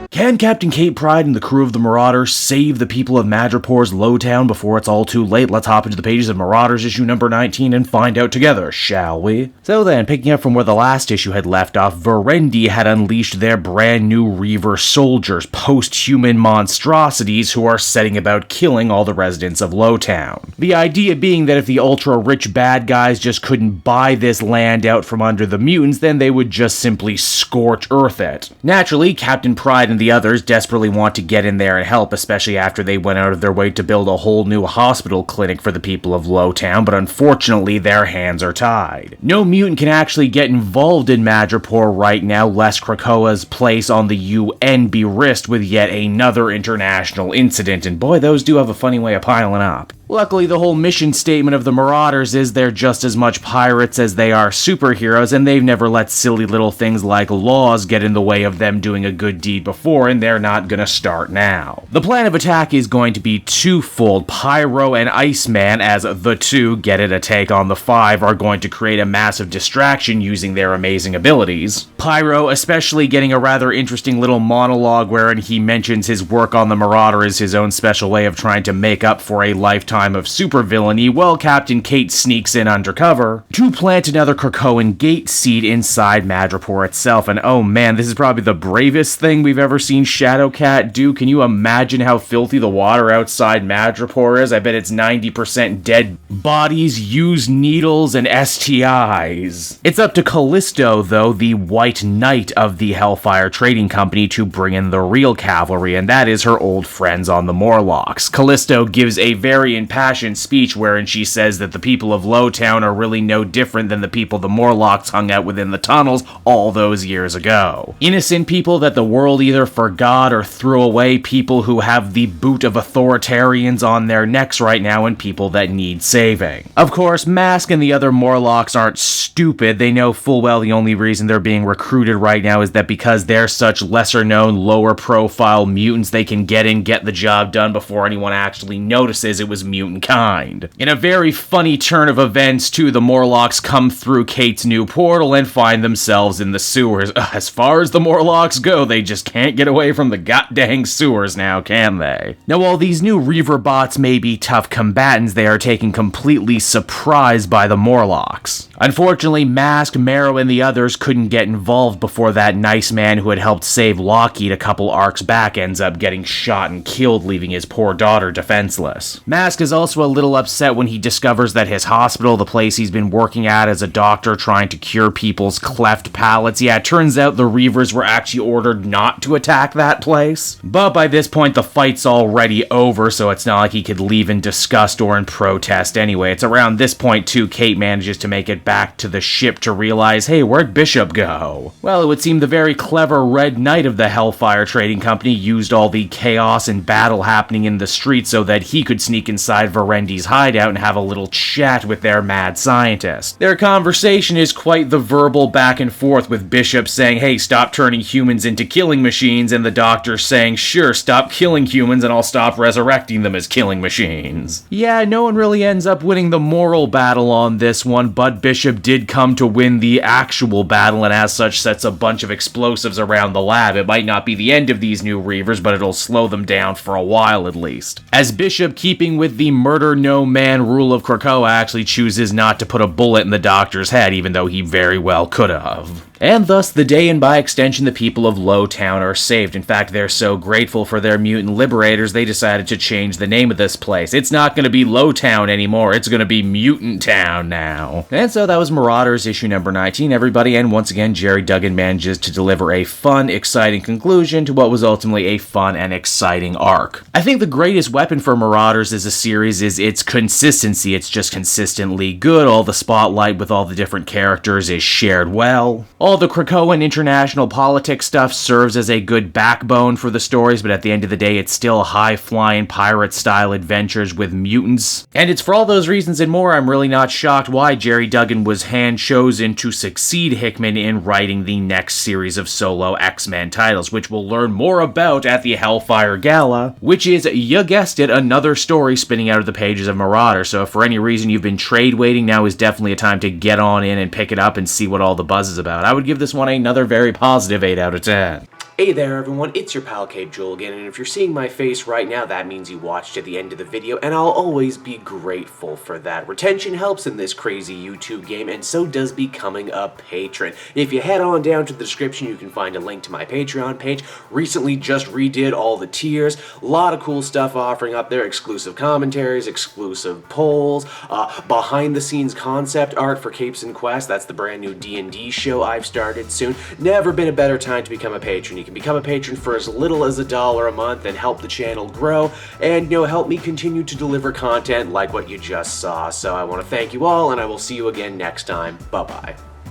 Can Captain Kate Pryde and the crew of the Marauders save the people of Madripoor's Lowtown before it's all too late? Let's hop into the pages of Marauders issue number 19 and find out together, shall we? So then, picking up from where the last issue had left off, Verendi had unleashed their brand new Reaver soldiers, post-human monstrosities who are setting about killing all the residents of Lowtown. The idea being that if the ultra-rich bad guys just couldn't buy this land out from under the mutants, then they would just simply scorch earth it. Naturally, Captain Pryde and the others desperately want to get in there and help, especially after they went out of their way to build a whole new hospital clinic for the people of Lowtown, but unfortunately their hands are tied. No mutant can actually get involved in Madripoor right now, lest Krakoa's place on the UN be risked with yet another international incident, and boy, those do have a funny way of piling up. Luckily, the whole mission statement of the Marauders is they're just as much pirates as they are superheroes, and they've never let silly little things like laws get in the way of them doing a good deed before, and they're not gonna start now. The plan of attack is going to be twofold. Pyro and Iceman, as the two, get it, a take on the five, are going to create a massive distraction using their amazing abilities. Pyro especially getting a rather interesting little monologue wherein he mentions his work on the Marauder is his own special way of trying to make up for a lifetime of supervillainy, while Captain Kate sneaks in undercover to plant another Krakoan gate seed inside Madripoor itself. And oh man, this is probably the bravest thing we've ever seen Shadowcat do. Can you imagine how filthy the water outside Madripoor is? I bet it's 90% dead bodies, used needles, and STIs. It's up to Callisto, though, the White Knight of the Hellfire Trading Company, to bring in the real cavalry, and that is her old friends on the Morlocks. Callisto gives a very impassioned speech wherein she says that the people of Lowtown are really no different than the people the Morlocks hung out with in the tunnels all those years ago. Innocent people that the world either forgot or threw away, people who have the boot of authoritarians on their necks right now, and people that need saving. Of course, Mask and the other Morlocks aren't stupid. They know full well the only reason they're being recruited right now is that because they're such lesser-known, lower-profile mutants, they can get in, get the job done before anyone actually notices it was mutant kind. In a very funny turn of events, too, the Morlocks come through Kate's new portal and find themselves in the sewers. As far as the Morlocks go, they just can't get away from the goddamn sewers now, can they? Now, while these new Reaver bots may be tough combatants, they are taken completely surprised by the Morlocks. Unfortunately, Mask, Marrow, and the others couldn't get involved before that nice man who had helped save Lockheed a couple arcs back ends up getting shot and killed, leaving his poor daughter defenseless. Mask is also a little upset when he discovers that his hospital, the place he's been working at as a doctor trying to cure people's cleft palates, yeah, it turns out the Reavers were actually ordered not to attack that place. But by this point, the fight's already over, so it's not like he could leave in disgust or in protest anyway. It's around this point, too, Kate manages to make it back to the ship to realize, hey, where'd Bishop go? Well, it would seem the very clever Red Knight of the Hellfire Trading Company used all the chaos and battle happening in the streets so that he could sneak inside Verendi's hideout and have a little chat with their mad scientist. Their conversation is quite the verbal back and forth, with Bishop saying, hey, stop turning humans into killing machines, and the doctor saying, sure, stop killing humans and I'll stop resurrecting them as killing machines. Yeah, no one really ends up winning the moral battle on this one, but Bishop did come to win the actual battle, and as such sets a bunch of explosives around the lab. It might not be the end of these new Reavers, but it'll slow them down for a while at least. As Bishop, keeping with the murder no man rule of Krakoa, actually chooses not to put a bullet in the doctor's head, even though he very well could have. And thus, the day and by extension, the people of Lowtown are saved. In fact, they're so grateful for their mutant liberators, they decided to change the name of this place. It's not going to be Lowtown anymore, it's going to be Mutant Town now. And so that was Marauders issue number 19, everybody, and once again, Jerry Duggan manages to deliver a fun, exciting conclusion to what was ultimately a fun and exciting arc. I think the greatest weapon for Marauders as a series is its consistency. It's just consistently good. All the spotlight with all the different characters is shared well. All the Krakoan international politics stuff serves as a good backbone for the stories, but at the end of the day, it's still high-flying pirate-style adventures with mutants. And it's for all those reasons and more, I'm really not shocked why Jerry Duggan was hand-chosen to succeed Hickman in writing the next series of solo X-Men titles, which we'll learn more about at the Hellfire Gala, which is, you guessed it, another story spinning out of the pages of Marauder. So if for any reason you've been trade waiting, now is definitely a time to get on in and pick it up and see what all the buzz is about. I would give this one another very positive 8 out of 10. Hey there everyone, it's your pal Cape Joel again, and if you're seeing my face right now, that means you watched to the end of the video, and I'll always be grateful for that. Retention helps in this crazy YouTube game, and so does becoming a patron. If you head on down to the description, you can find a link to my Patreon page. Recently just redid all the tiers, a lot of cool stuff offering up there, exclusive commentaries, exclusive polls, behind the scenes concept art for Capes and Quests. That's the brand new D&D show I've started soon. Never been a better time to become a patron. You can become a patron for as little as $1 a month and help the channel grow and, help me continue to deliver content like what you just saw. So I want to thank you all, and I will see you again next time. Bye-bye.